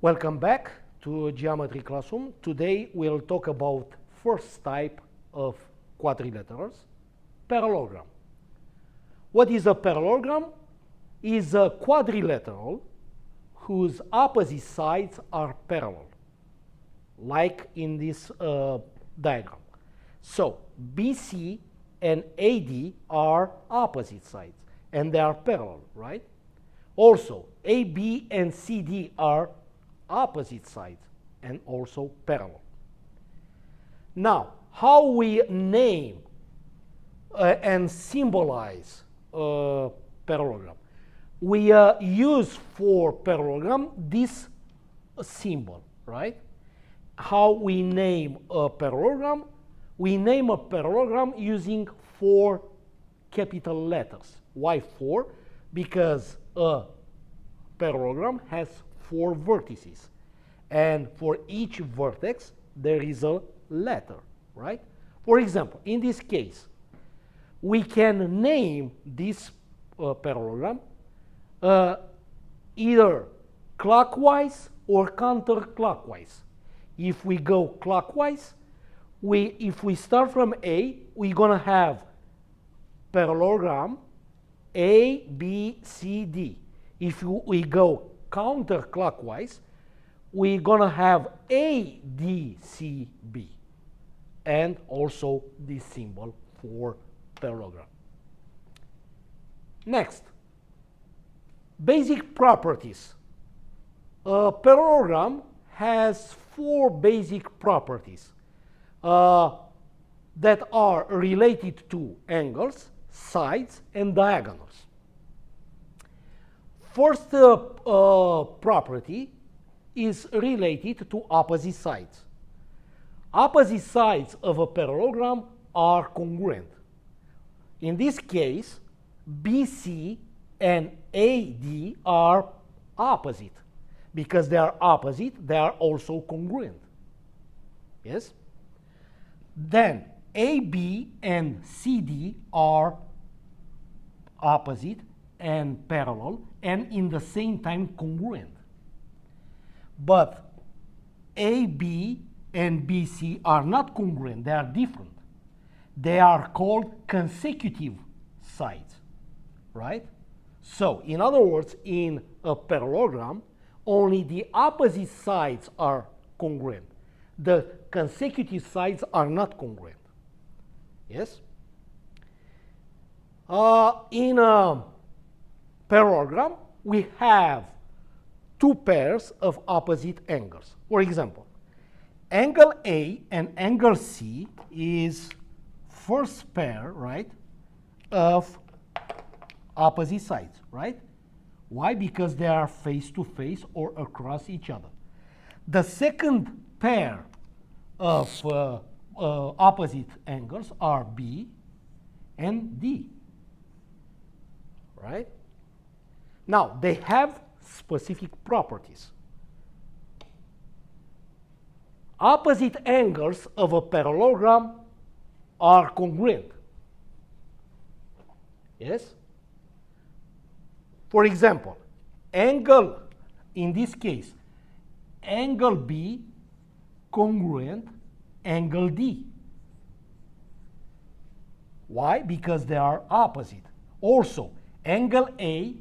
Welcome back to Geometry Classroom. Today we'll talk about first type of quadrilaterals, parallelogram. What is a parallelogram? Is a quadrilateral whose opposite sides are parallel, like in this diagram. So BC and AD are opposite sides and they are parallel, right? Also, AB and CD are opposite sides and also parallel. Now, how we name and symbolize parallelogram? We use for parallelogram this symbol, right? How we name a parallelogram? We name a parallelogram using 4 capital letters. Why 4? Because a parallelogram has 4 vertices, and for each vertex there is a letter, right? For example, in this case, we can name this parallelogram either clockwise or counterclockwise. If we go clockwise, if we start from A, we're gonna have parallelogram A, B, C, D. If we go counterclockwise, we're gonna have A, D, C, B, and also this symbol for parallelogram. Next, basic properties. A parallelogram has 4 basic properties that are related to angles, sides, and diagonals. First property is related to opposite sides. Opposite sides of a parallelogram are congruent. In this case, BC and AD are opposite. Because they are opposite, they are also congruent. Yes? Then AB and CD are opposite and parallel and in the same time congruent. But AB and BC are not congruent, they are different. They are called consecutive sides, right? So, in other words, in a parallelogram, only the opposite sides are congruent. The consecutive sides are not congruent. Yes? In a parallelogram, we have 2 pairs of opposite angles. For example, angle A and angle C is first pair, right, of opposite sides, right? Why? Because they are face to face or across each other. The second pair of opposite angles are B and D, right? Now, they have specific properties. Opposite angles of a parallelogram are congruent. Yes? For example, angle, in this case, angle B congruent angle D. Why? Because they are opposite. Also, angle A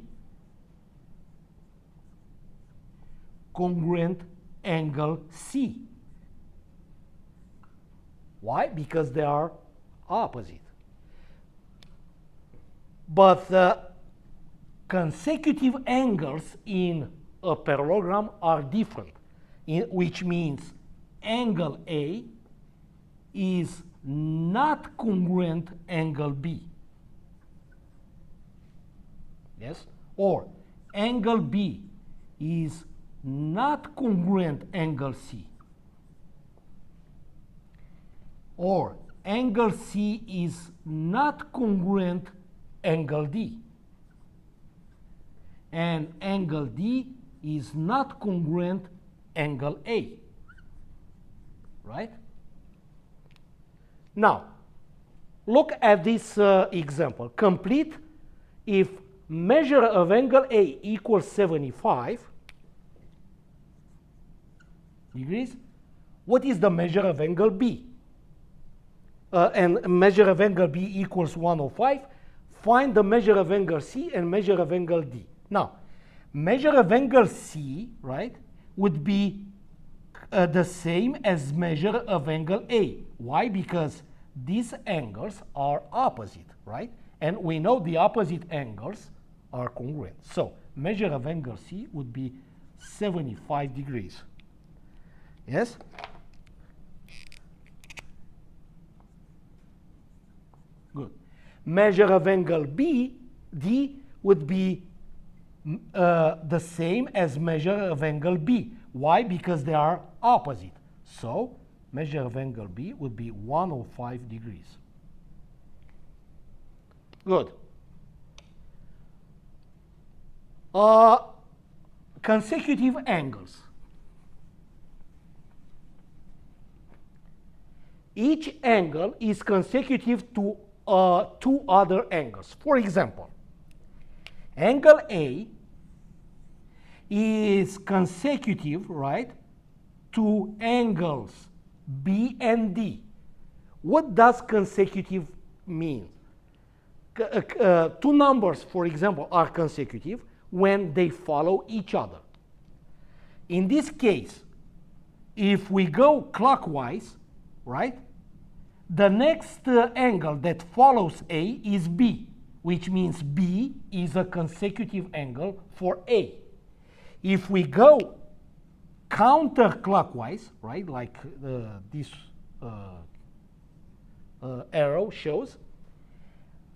congruent angle C. Why? Because they are opposite. But the consecutive angles in a parallelogram are different, which means angle A is not congruent angle B. Yes? Or angle B is not congruent angle C. Or angle C is not congruent angle D. And angle D is not congruent angle A. Right? Now, look at this example. Complete if measure of angle A equals 75 degrees. What is the measure of angle B? And measure of angle B equals 105. Find the measure of angle C and measure of angle D. Now, measure of angle C, right, would be the same as measure of angle A. Why? Because these angles are opposite, right? And we know the opposite angles are congruent. So measure of angle C would be 75 degrees. Yes? Good. Measure of angle B, D, would be the same as measure of angle B. Why? Because they are opposite. So measure of angle B would be 105 degrees. Good. Consecutive angles. Each angle is consecutive to two other angles. For example, angle A is consecutive, right, to angles B and D. What does consecutive mean? Two numbers, for example, are consecutive when they follow each other. In this case, if we go clockwise, right, the next angle that follows A is B, which means B is a consecutive angle for A. If we go counterclockwise, right, like this arrow shows,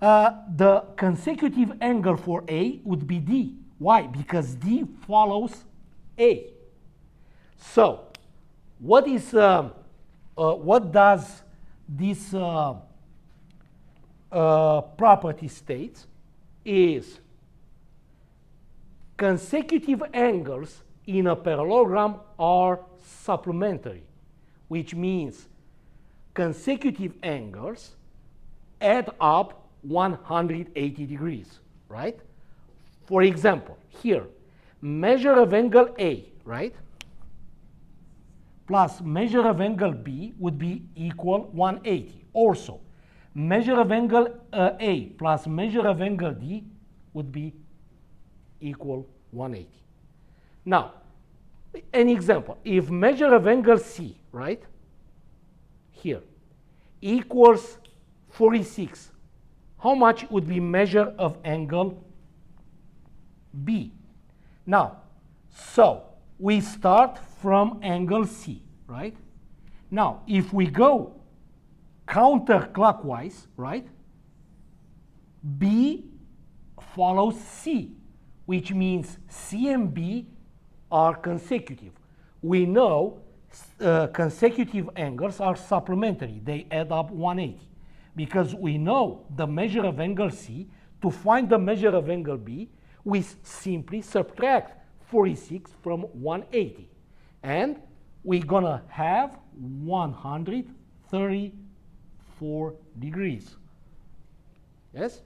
the consecutive angle for A would be D. Why? Because D follows A. So, what does this property states is consecutive angles in a parallelogram are supplementary, which means consecutive angles add up 180 degrees, right? For example, here, measure of angle A, right, plus measure of angle B would be equal 180. Also, measure of angle A plus measure of angle D would be equal 180. Now, an example, if measure of angle C, right, here, equals 46, how much would be measure of angle B? Now, so we start from angle C, right? Now, if we go counterclockwise, right, B follows C, which means C and B are consecutive. We know consecutive angles are supplementary. They add up 180. Because we know the measure of angle C, to find the measure of angle B, we simply subtract 46 from 180. And we're going to have 134 degrees. Yes?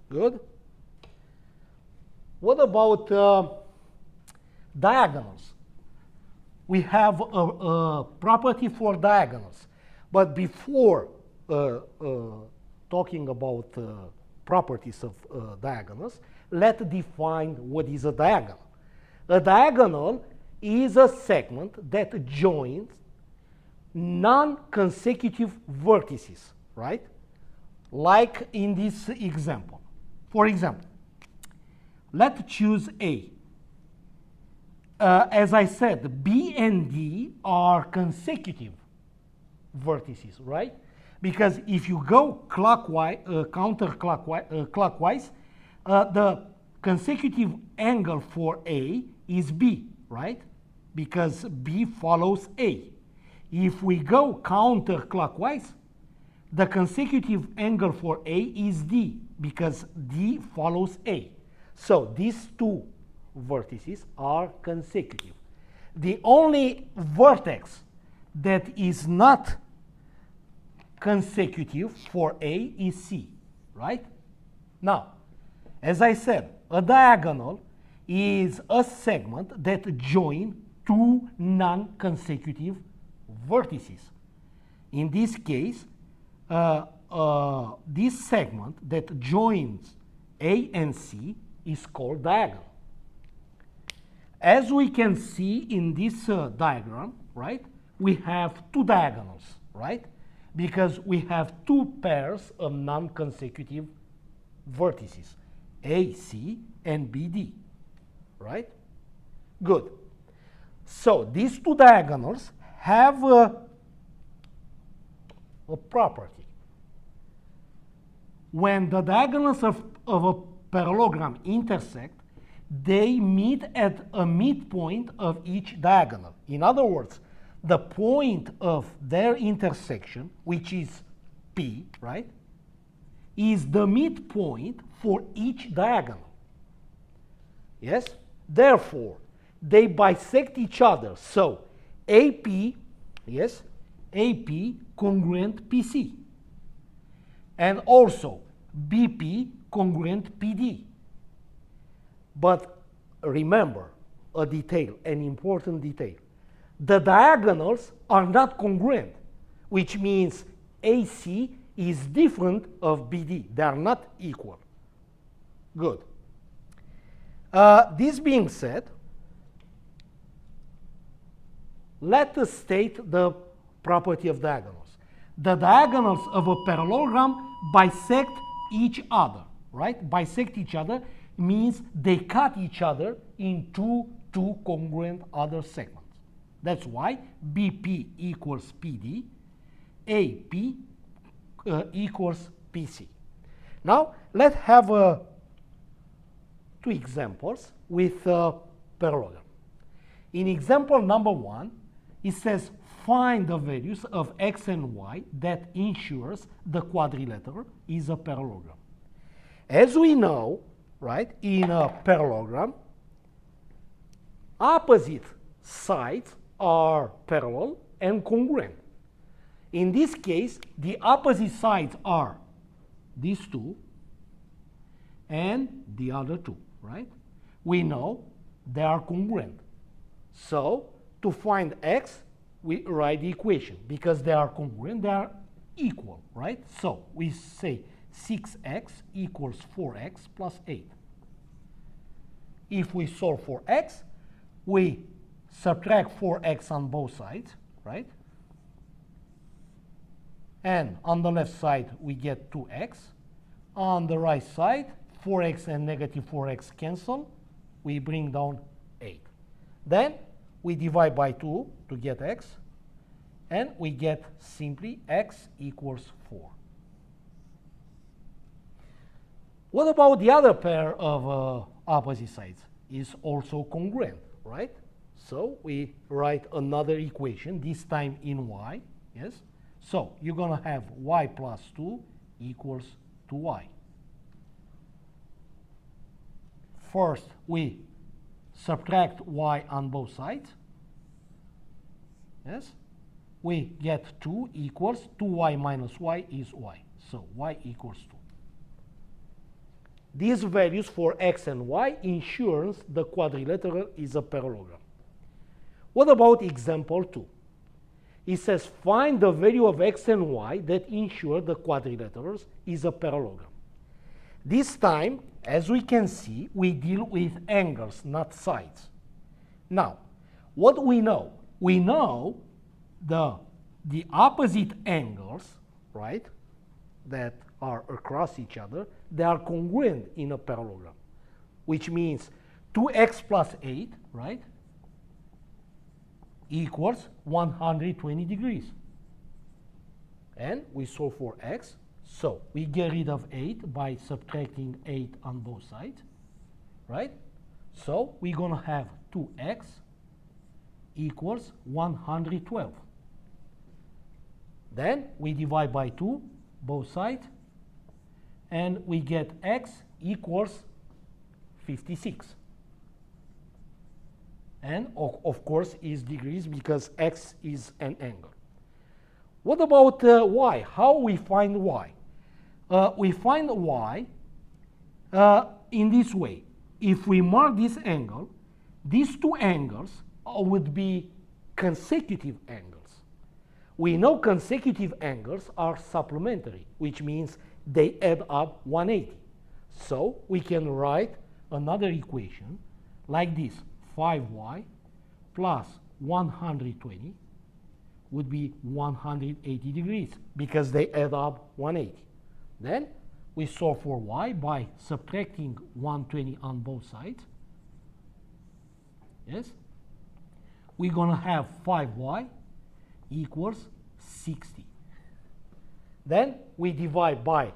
Good. What about diagonals? We have a property for diagonals. But before talking about properties of diagonals, let's define what is a diagonal. A diagonal is a segment that joins non-consecutive vertices, right? Like in this example. For example, let's choose A. As I said, B and D are consecutive vertices, right? Because if you go clockwise, counterclockwise, the consecutive angle for A is B, right? Because B follows A. If we go counterclockwise, the consecutive angle for A is D, because D follows A. So these two vertices are consecutive. The only vertex that is not consecutive for A is C, right? Now, as I said, a diagonal is a segment that joins two non-consecutive vertices. In this case, this segment that joins A and C is called diagonal. As we can see in this diagram, right, we have two diagonals, right, because we have two pairs of non-consecutive vertices, AC and BD, right? Good. So these two diagonals have a property. When the diagonals of a parallelogram intersect, they meet at a midpoint of each diagonal. In other words, the point of their intersection, which is P, right, is the midpoint for each diagonal. Yes? Therefore, they bisect each other. So AP, yes, AP congruent PC. And also BP congruent PD. But remember a detail, an important detail. The diagonals are not congruent, which means AC is different of BD. They are not equal. Good. This being said, let us state the property of diagonals. The diagonals of a parallelogram bisect each other, right? Bisect each other means they cut each other into two congruent other segments. That's why BP equals PD, AP equals PC. Now, let's have two examples with parallelogram. In example number 1, it says find the values of x and y that ensures the quadrilateral is a parallelogram. As we know, right, in a parallelogram, opposite sides are parallel and congruent. In this case, the opposite sides are these two and the other two, right? We know they are congruent. So, to find x, we write the equation. Because they are congruent, they are equal, right? So, we say 6x equals 4x plus 8. If we solve for x, we subtract 4x on both sides, right? And on the left side, we get 2x. On the right side, 4x and negative 4x cancel. We bring down 8. Then we divide by 2 to get x. And we get simply x equals 4. What about the other pair of opposite sides? Is also congruent, right? So we write another equation, this time in y, yes? So you're going to have y plus 2 equals 2y. First, we subtract y on both sides. Yes? We get 2 equals 2y minus y is y. So y equals 2. These values for x and y ensures the quadrilateral is a parallelogram. What about example 2? It says find the value of x and y that ensure the quadrilaterals is a parallelogram. This time, as we can see, we deal with angles, not sides. Now, what we know? We know the opposite angles, right, that are across each other, they are congruent in a parallelogram, which means 2x plus 8, right, equals 120 degrees. And we solve for x, so we get rid of 8 by subtracting 8 on both sides, right? So we're going to have 2x equals 112. Then we divide by 2 both sides, and we get x equals 56. And of course is degrees because x is an angle. What about y? How we find y? We find y in this way. If we mark this angle, these two angles would be consecutive angles. We know consecutive angles are supplementary, which means they add up 180. So we can write another equation like this. 5y plus 120 would be 180 degrees because they add up 180. Then we solve for y by subtracting 120 on both sides. Yes? We're going to have 5y equals 60. Then we divide by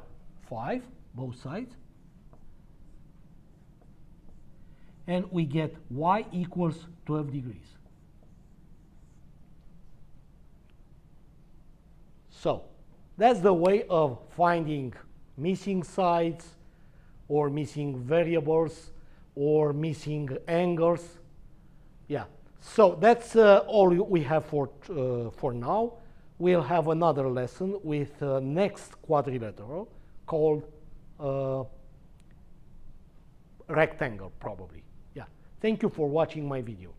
5, both sides. And we get y equals 12 degrees. So that's the way of finding missing sides or missing variables or missing angles. Yeah, so that's all we have for now. We'll have another lesson with next quadrilateral called rectangle, probably. Yeah, thank you for watching my video.